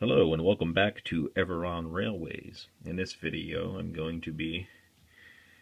Hello and welcome back to Everon Railways. In this video I'm going to be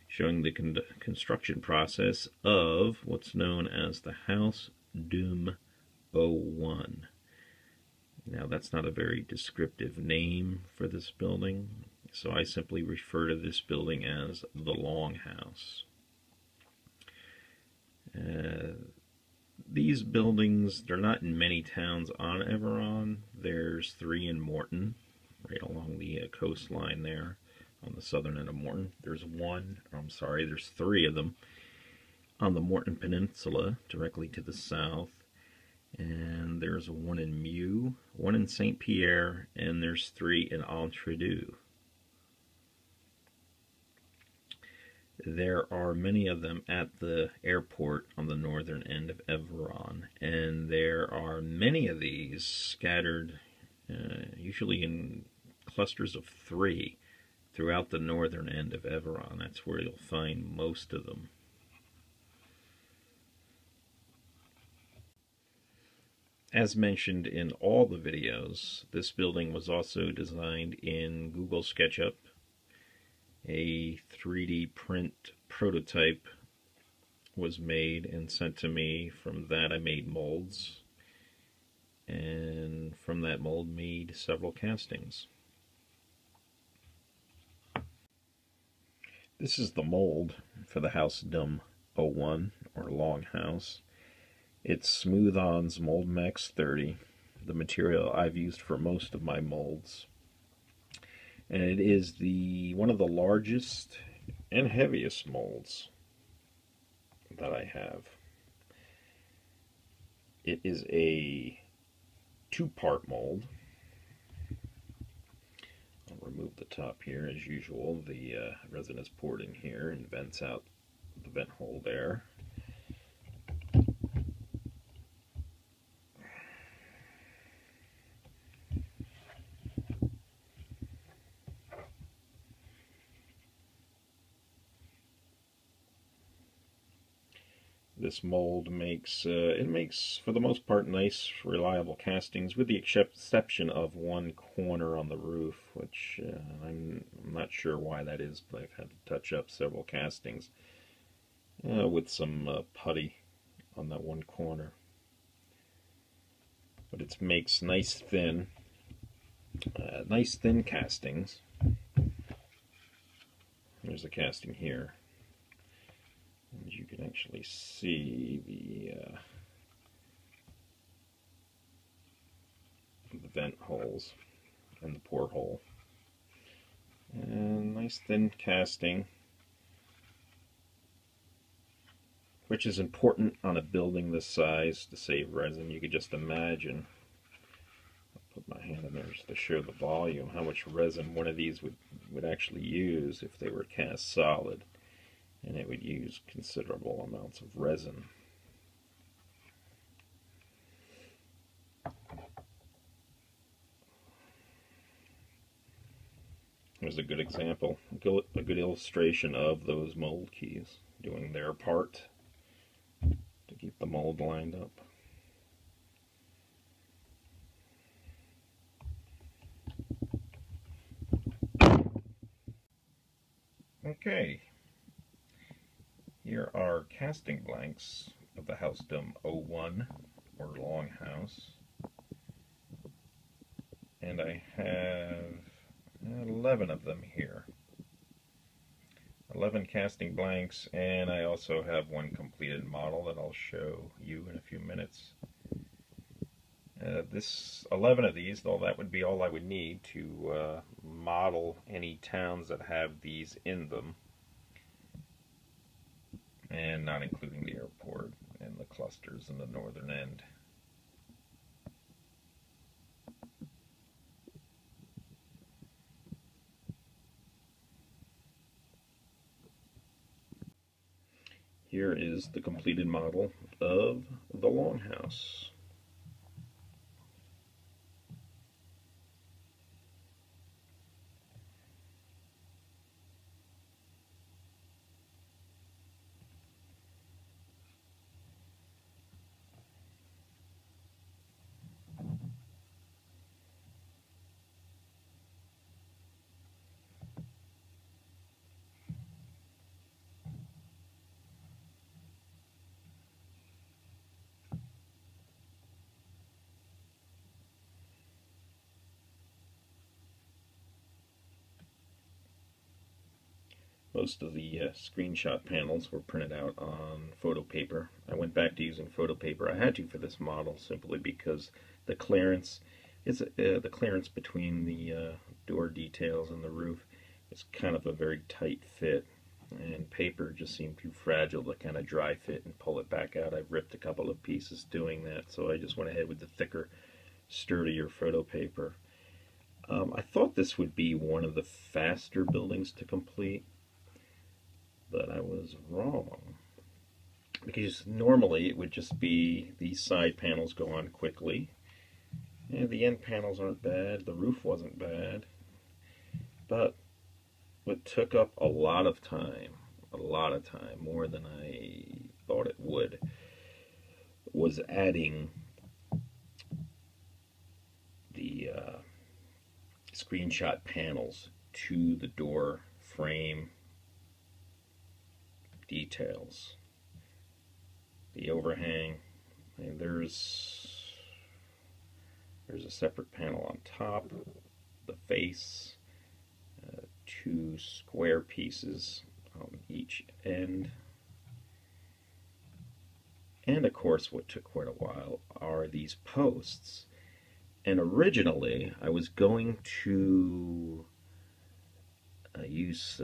showing the construction process of what's known as the House Dum 01. Now that's not a very descriptive name for this building, so I simply refer to this building as the Longhouse. These buildings, they're not in many towns on Everon. There's 3 in Morton, right along the coastline there on the southern end of Morton. There's 3 of them on the Morton Peninsula, directly to the south. And there's 1 in Meaux, 1 in St. Pierre, and there's 3 in Entredu. There are many of them at the airport on the northern end of Everon, and there are many of these scattered, usually in clusters of 3, throughout the northern end of Everon. That's where you'll find most of them. As mentioned in all the videos, this building was also designed in Google SketchUp. A 3D print prototype was made and sent to me. From that I made molds, and from that mold made several castings. This is the mold for the House Dum 01, or Longhouse. It's Smooth-On's Mold Max 30, the material I've used for most of my molds. And it is one of the largest and heaviest molds that I have. It is a 2-part mold. I'll remove the top here as usual. The resin is poured in here and vents out the vent hole there. This mold makes, for the most part, nice, reliable castings, with the exception of 1 corner on the roof, which I'm not sure why that is, but I've had to touch up several castings with some putty on that 1 corner. But it makes nice thin castings. There's a casting here. And you can actually see the vent holes and the porthole. And nice thin casting, which is important on a building this size to save resin. You could just imagine, I'll put my hand in there just to show the volume, how much resin one of these would actually use if they were cast solid. And it would use considerable amounts of resin. Here's a good example, a good illustration of those mold keys doing their part to keep the mold lined up. Okay. Here are casting blanks of the House Dum 01, or Longhouse. And I have 11 of them here. 11 casting blanks, and I also have 1 completed model that I'll show you in a few minutes. 11 of these, though, that would be all I would need to model any towns that have these in them, and not including the airport and the clusters in the northern end. Here is the completed model of the Longhouse. Most of the screenshot panels were printed out on photo paper. I went back to using photo paper. I had to for this model simply because the clearance the clearance between the door details and the roof is kind of a very tight fit, and paper just seemed too fragile to kind of dry fit and pull it back out. I ripped a couple of pieces doing that, so I just went ahead with the thicker, sturdier photo paper. I thought this would be one of the faster buildings to complete, but I was wrong. Because normally it would just be these side panels go on quickly. Yeah, the end panels aren't bad, the roof wasn't bad, but what took up a lot of time, more than I thought it would, was adding the screenshot panels to the door frame details. The overhang, and there's a separate panel on top, the face, two square pieces on each end, and of course what took quite a while are these posts. And originally I was going to use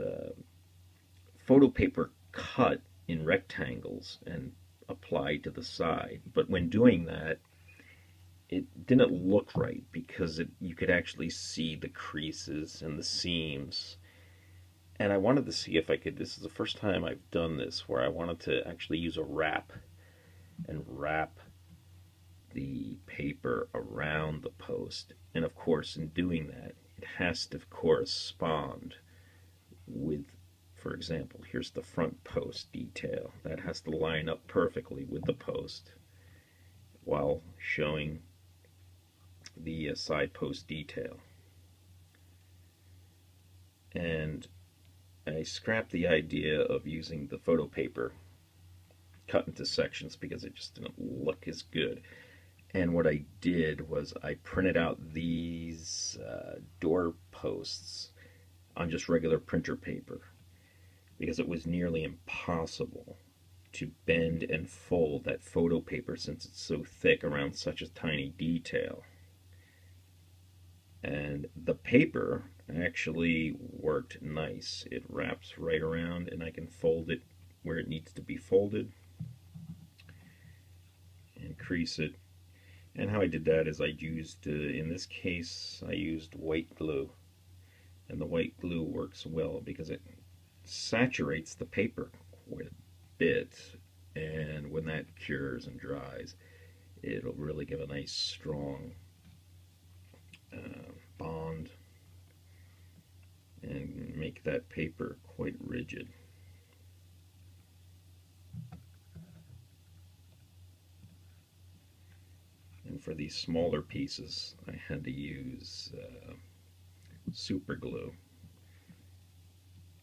photo paper cut in rectangles and apply to the side, but when doing that it didn't look right because you could actually see the creases and the seams, and I wanted to see if I could, this is the first time I've done this, where I wanted to actually use a wrap and wrap the paper around the post. And of course in doing that it has to correspond with, for example, here's the front post detail. That has to line up perfectly with the post while showing the side post detail. And I scrapped the idea of using the photo paper cut into sections because it just didn't look as good. And what I did was I printed out these door posts on just regular printer paper because it was nearly impossible to bend and fold that photo paper since it's so thick around such a tiny detail. And the paper actually worked nice. It wraps right around and I can fold it where it needs to be folded and crease it. And how I did that is I used, in this case, I used white glue. And the white glue works well because it saturates the paper quite a bit. And when that cures and dries, it'll really give a nice strong bond and make that paper quite rigid. And for these smaller pieces I had to use super glue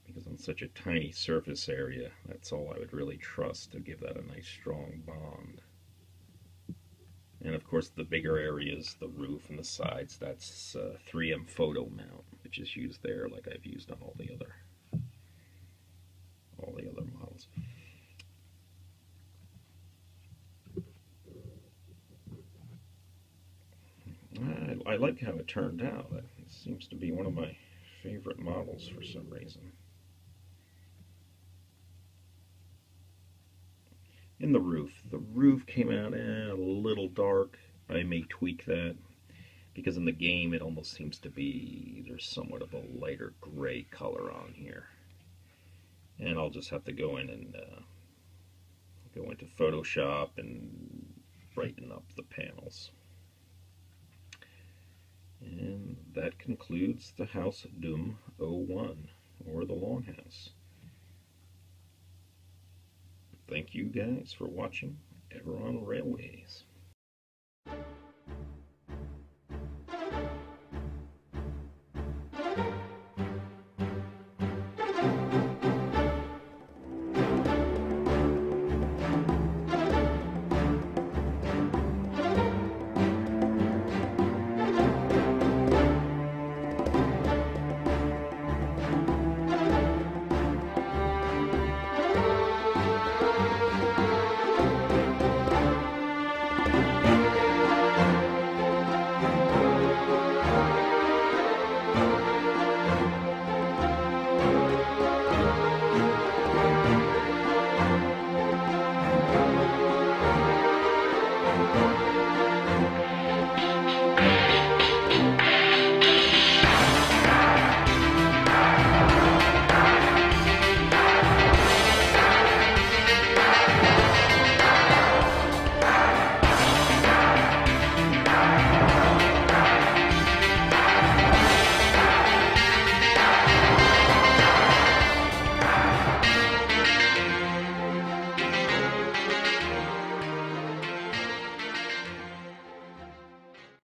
because on such a tiny surface area that's all I would really trust to give that a nice strong bond. And of course the bigger areas, the roof and the sides, that's 3M photo mount, which is used there like I've used on all the other models. I like how it turned out. It seems to be one of my favorite models for some reason. In the roof came out a little dark. I may tweak that because in the game it almost seems to be there's somewhat of a lighter gray color on here, and I'll just have to go in and go into Photoshop and brighten up the panels. And that concludes the House Dum 01, or the Longhouse. Thank you guys for watching Everon Railways.